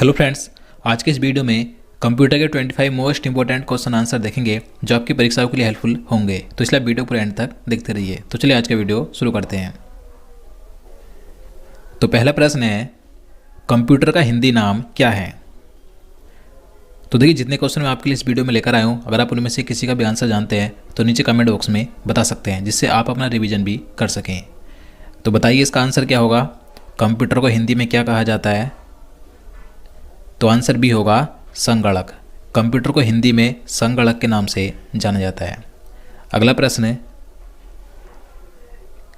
Hello friends, आज के इस वीडियो में कंप्यूटर के 25 मोस्ट इंपॉर्टेंट क्वेश्चन आंसर देखेंगे जो आपकी परीक्षाओं के लिए हेल्पफुल होंगे। तो इसलिए वीडियो पूरे एंड तक देखते रहिए। तो चलिए आज का वीडियो शुरू करते हैं। तो पहला प्रश्न है, कंप्यूटर का हिंदी नाम क्या है? तो देखिए, जितने क्वेश्चन मैं आपके लिए इस वीडियो में लेकर आया हूँ, अगर आप उनमें से किसी का भी आंसर जानते हैं तो नीचे कमेंट बॉक्स में बता सकते हैं, जिससे आप अपना रिवीजन भी कर सकें। तो बताइए इसका आंसर क्या होगा। कंप्यूटर को हिंदी में क्या कहा जाता है? तो आंसर भी होगा संगणक। कंप्यूटर को हिंदी में संगणक के नाम से जाना जाता है। अगला प्रश्न है,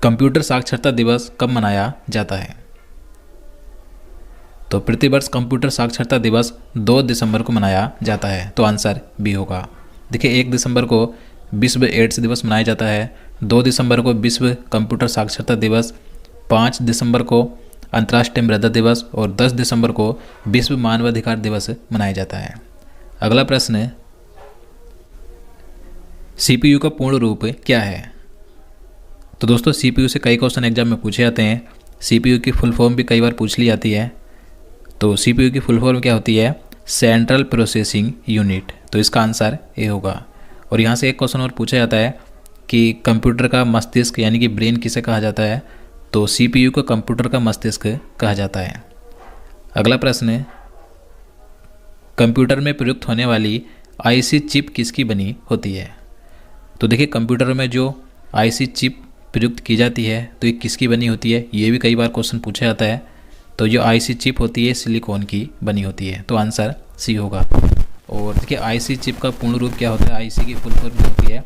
कंप्यूटर साक्षरता दिवस कब मनाया जाता है? तो प्रतिवर्ष कंप्यूटर साक्षरता दिवस 2 दिसंबर को मनाया जाता है। तो आंसर भी होगा। देखिए, 1 दिसंबर को विश्व एड्स दिवस मनाया जाता है, 2 दिसंबर को विश्व कंप्यूटर साक्षरता दिवस, 5 दिसंबर को अंतर्राष्ट्रीय मृदा दिवस और 10 दिसंबर को विश्व मानवाधिकार दिवस मनाया जाता है। अगला प्रश्न है, सीपीयू का पूर्ण रूप क्या है? तो दोस्तों, सीपीयू से कई क्वेश्चन एग्जाम में पूछे जाते हैं। सीपीयू की फुल फॉर्म भी कई बार पूछ ली जाती है। तो सीपीयू की फुल फॉर्म क्या होती है? Central processing unit. तो इसका आंसर ए होगा। और यहाँ से एक क्वेश्चन और पूछा जाता है कि कंप्यूटर का मस्तिष्क यानी कि ब्रेन किसे कहा जाता है? तो सीपीयू को कंप्यूटर का मस्तिष्क कहा जाता है। अगला प्रश्न है, कंप्यूटर में प्रयुक्त होने वाली आईसी चिप किसकी बनी होती है? तो देखिए, कंप्यूटर में जो आईसी चिप प्रयुक्त की जाती है तो ये किसकी बनी होती है? ये भी कई बार क्वेश्चन पूछा जाता है। तो जो आईसी चिप होती है सिलिकॉन की बनी होती है। तो आंसर सी होगा। और देखिए, आईसी चिप का पूर्ण रूप क्या होता है? आईसी की फुल फॉर्म होती है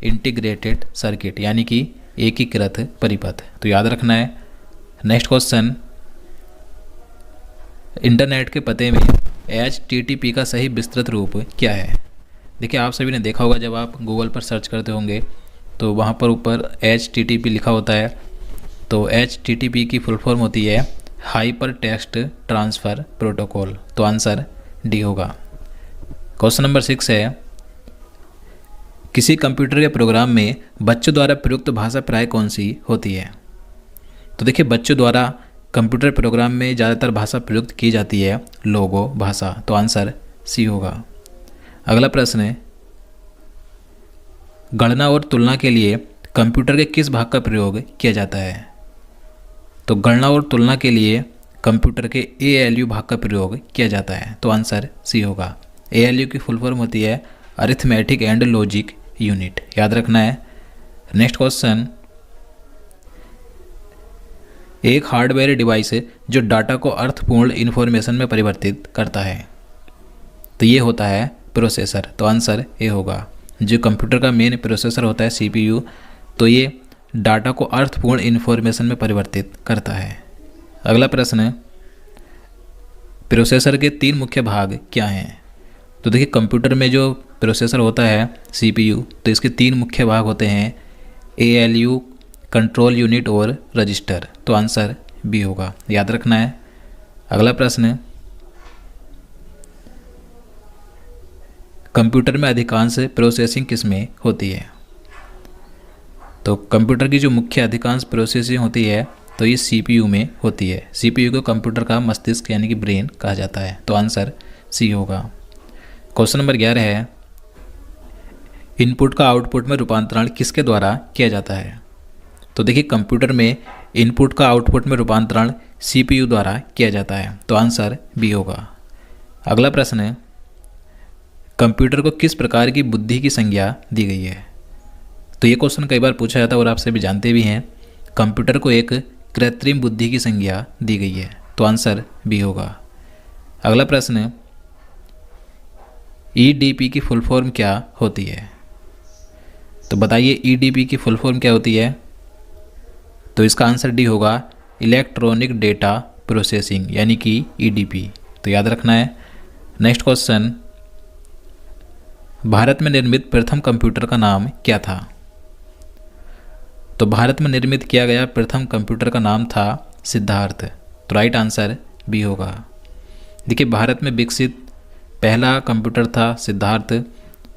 इंटीग्रेटेड सर्किट, यानी कि एकीकृत परिपथ। तो याद रखना है। नेक्स्ट क्वेश्चन, इंटरनेट के पते में HTTP का सही विस्तृत रूप क्या है? देखिए, आप सभी ने देखा होगा, जब आप गूगल पर सर्च करते होंगे तो वहाँ पर ऊपर HTTP लिखा होता है। तो HTTP की फुल फॉर्म होती है हाइपर टेक्स्ट ट्रांसफ़र प्रोटोकॉल। तो आंसर डी होगा। क्वेश्चन नंबर 6 है, किसी कंप्यूटर के प्रोग्राम में बच्चों द्वारा प्रयुक्त भाषा प्राय कौन सी होती है? तो देखिए, बच्चों द्वारा कंप्यूटर प्रोग्राम में ज़्यादातर भाषा प्रयुक्त की जाती है लोगो भाषा। तो आंसर सी होगा। अगला प्रश्न है, गणना और तुलना के लिए कंप्यूटर के किस भाग का प्रयोग किया जाता है? तो गणना और तुलना के लिए कंप्यूटर के ALU भाग का प्रयोग किया जाता है। तो आंसर सी होगा। ALU की फुल फॉर्म होती है अरिथमेटिक एंड लॉजिक यूनिट। याद रखना है। नेक्स्ट क्वेश्चन, एक हार्डवेयर डिवाइस जो डाटा को अर्थपूर्ण इंफॉर्मेशन में परिवर्तित करता है, तो ये होता है प्रोसेसर। तो आंसर ए होगा। जो कंप्यूटर का मेन प्रोसेसर होता है CPU, तो ये डाटा को अर्थपूर्ण इंफॉर्मेशन में परिवर्तित करता है। अगला प्रश्न है, प्रोसेसर के 3 मुख्य भाग क्या हैं? तो देखिए, कंप्यूटर में जो प्रोसेसर होता है CPU, तो इसके 3 मुख्य भाग होते हैं ALU, कंट्रोल यूनिट और रजिस्टर। तो आंसर बी होगा। याद रखना है। अगला प्रश्न है, कंप्यूटर में अधिकांश प्रोसेसिंग किस में होती है? तो कंप्यूटर की जो मुख्य अधिकांश प्रोसेसिंग होती है तो ये CPU में होती है। CPU को कंप्यूटर का मस्तिष्क यानी कि ब्रेन कहा जाता है। तो आंसर सी होगा। क्वेश्चन नंबर 11 है, इनपुट का आउटपुट में रूपांतरण किसके द्वारा किया जाता है? तो देखिए, कंप्यूटर में इनपुट का आउटपुट में रूपांतरण CPU द्वारा किया जाता है। तो आंसर बी होगा। अगला प्रश्न है, कंप्यूटर को किस प्रकार की बुद्धि की संज्ञा दी गई है? तो ये क्वेश्चन कई बार पूछा जाता है और आप सभी जानते भी हैं। कंप्यूटर को एक कृत्रिम बुद्धि की संज्ञा दी गई है। तो आंसर बी होगा। अगला प्रश्न है, EDP की फुल फॉर्म क्या होती है? तो बताइए, EDP की फुल फॉर्म क्या होती है? तो इसका आंसर डी होगा, इलेक्ट्रॉनिक डेटा प्रोसेसिंग, यानी कि EDP। तो याद रखना है। नेक्स्ट क्वेश्चन, भारत में निर्मित प्रथम कंप्यूटर का नाम क्या था? तो भारत में निर्मित किया गया प्रथम कंप्यूटर का नाम था सिद्धार्थ। तो राइट आंसर बी होगा। देखिए, भारत में विकसित पहला कंप्यूटर था सिद्धार्थ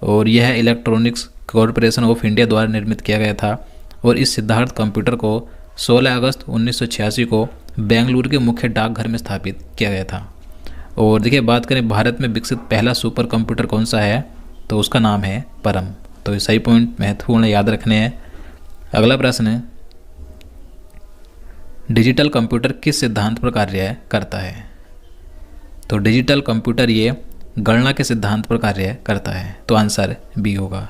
और यह इलेक्ट्रॉनिक्स कॉरपोरेशन ऑफ इंडिया द्वारा निर्मित किया गया था। और इस सिद्धार्थ कंप्यूटर को 16 अगस्त 1986 को बेंगलुरु के मुख्य डाकघर में स्थापित किया गया था। और देखिए बात करें भारत में विकसित पहला सुपर कंप्यूटर कौन सा है, तो उसका नाम है परम। तो ये सही पॉइंट महत्वपूर्ण याद रखने हैं। अगला प्रश्न है, डिजिटल कंप्यूटर किस सिद्धांत पर कार्य करता है? तो डिजिटल कंप्यूटर ये गणना के सिद्धांत पर कार्य करता है। तो आंसर बी होगा।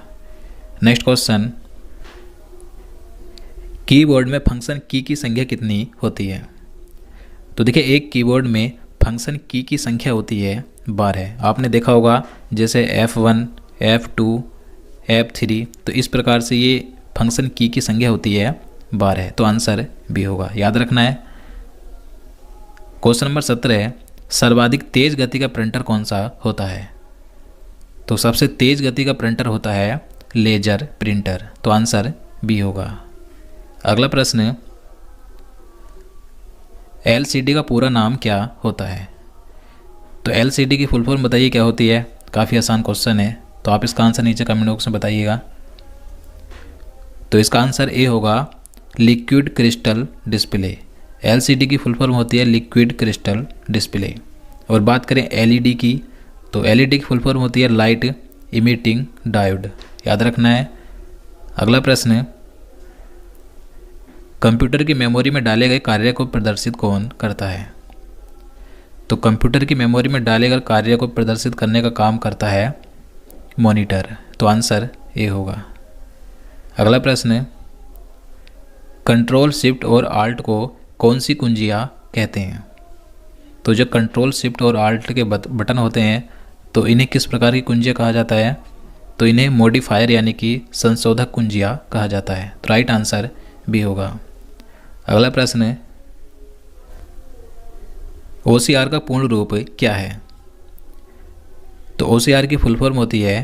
नेक्स्ट क्वेश्चन, कीबोर्ड में फंक्शन की संख्या कितनी होती है? तो देखिए एक कीबोर्ड में फंक्शन की संख्या होती है 12। आपने देखा होगा जैसे F1, F2, F3, तो इस प्रकार से ये फंक्शन की संख्या होती है 12। तो आंसर बी होगा, याद रखना है। क्वेश्चन नंबर 17 है, सर्वाधिक तेज गति का प्रिंटर कौन सा होता है? तो सबसे तेज गति का प्रिंटर होता है लेजर प्रिंटर। तो आंसर बी होगा। अगला प्रश्न, LCD का पूरा नाम क्या होता है? तो LCD की फुल फॉर्म बताइए क्या होती है? काफ़ी आसान क्वेश्चन है, तो आप इसका आंसर नीचे कमेंट बॉक्स में बताइएगा। तो इसका आंसर ए होगा, लिक्विड क्रिस्टल डिस्प्ले। LCD की फुल फॉर्म होती है लिक्विड क्रिस्टल डिस्प्ले। और बात करें LED की, तो LED की फुल फॉर्म होती है लाइट इमिटिंग डायोड, याद रखना है। अगला प्रश्न है, कंप्यूटर की मेमोरी में डाले गए कार्य को प्रदर्शित कौन करता है? तो कंप्यूटर की मेमोरी में डाले गए कार्य को प्रदर्शित करने का काम करता है मॉनिटर। तो आंसर ए होगा। अगला प्रश्न है, कंट्रोल शिफ्ट और आल्ट को कौन सी कुंजियाँ कहते हैं? तो जो कंट्रोल शिफ्ट और आल्ट के बटन होते हैं, तो इन्हें किस प्रकार की कुंजियाँ कहा जाता है? तो इन्हें मॉडिफायर यानी कि संशोधक कुंजियाँ कहा जाता है। तो राइट आंसर बी होगा। अगला प्रश्न है, OCR का पूर्ण रूप क्या है? तो OCR की फुल फॉर्म होती है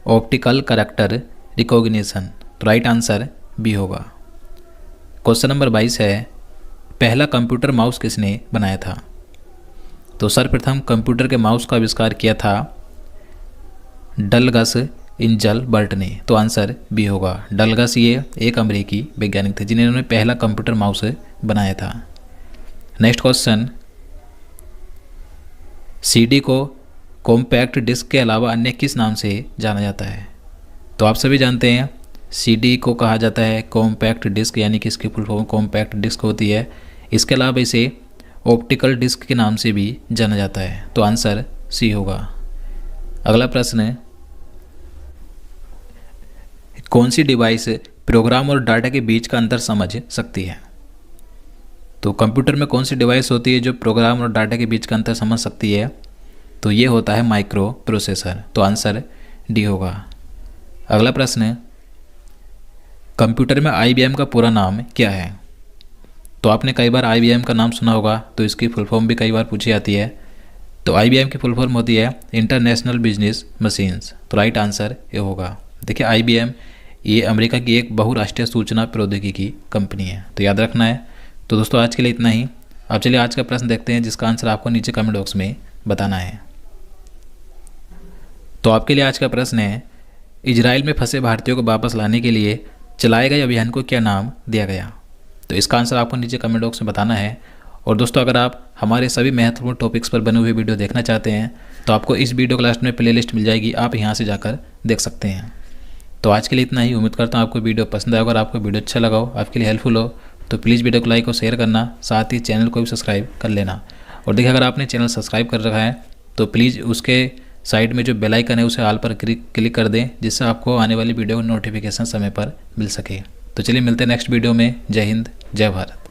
ऑप्टिकल कैरेक्टर रिकॉग्निशन। तो राइट आंसर बी होगा। क्वेश्चन नंबर 22 है, पहला कंप्यूटर माउस किसने बनाया था? तो सर्वप्रथम कंप्यूटर के माउस का आविष्कार किया था डलगस इंजलबर्ट ने। तो आंसर बी होगा। डलगस ये एक अमेरिकी वैज्ञानिक थे जिन्होंने पहला कंप्यूटर माउस बनाया था। नेक्स्ट क्वेश्चन, CD को कॉम्पैक्ट डिस्क के अलावा अन्य किस नाम से जाना जाता है? तो आप सभी जानते हैं CD को कहा जाता है कॉम्पैक्ट डिस्क, यानी कि इसकी फुल फॉर्म कॉम्पैक्ट डिस्क होती है। इसके अलावा इसे ऑप्टिकल डिस्क के नाम से भी जाना जाता है। तो आंसर सी होगा। अगला प्रश्न है, कौन सी डिवाइस प्रोग्राम और डाटा के बीच का अंतर समझ सकती है? तो कंप्यूटर में कौन सी डिवाइस होती है जो प्रोग्राम और डाटा के बीच का अंतर समझ सकती है? तो ये होता है माइक्रो प्रोसेसर। तो आंसर डी होगा। अगला प्रश्न है, कंप्यूटर में IBM का पूरा नाम क्या है? तो आपने कई बार IBM का नाम सुना होगा, तो इसकी फुल फॉर्म भी कई बार पूछी जाती है। तो IBM की फुल फॉर्म होती है इंटरनेशनल बिजनेस मशीन्स। तो राइट आंसर ये होगा। देखिए IBM ये अमेरिका की एक बहुराष्ट्रीय सूचना प्रौद्योगिकी कंपनी है, तो याद रखना है। तो दोस्तों आज के लिए इतना ही। अब चलिए आज का प्रश्न देखते हैं जिसका आंसर आपको नीचे कमेंट बॉक्स में बताना है। तो आपके लिए आज का प्रश्न है, इजराइल में फंसे भारतीयों को वापस लाने के लिए चलाए गए अभियान को क्या नाम दिया गया? तो इसका आंसर आपको नीचे कमेंट बॉक्स में बताना है। और दोस्तों अगर आप हमारे सभी महत्वपूर्ण टॉपिक्स पर बने हुए वीडियो देखना चाहते हैं तो आपको इस वीडियो के लास्ट में प्लेलिस्ट मिल जाएगी, आप यहाँ से जाकर देख सकते हैं। तो आज के लिए इतना ही। उम्मीद करता हूँ आपको वीडियो पसंद आएगा। अगर आपको वीडियो अच्छा लगा हो, आपके लिए हेल्पफुल हो, तो प्लीज़ वीडियो को लाइक और शेयर करना, साथ ही चैनल को भी सब्सक्राइब कर लेना। और देखिए अगर आपने चैनल सब्सक्राइब कर रखा है तो प्लीज़ उसके साइड में जो बेल आइकन है उसे ऑल पर क्लिक कर दें, जिससे आपको आने वाली वीडियो नोटिफिकेशन समय पर मिल सके। तो चलिए मिलते हैं नेक्स्ट वीडियो में। जय हिंद, जय भारत।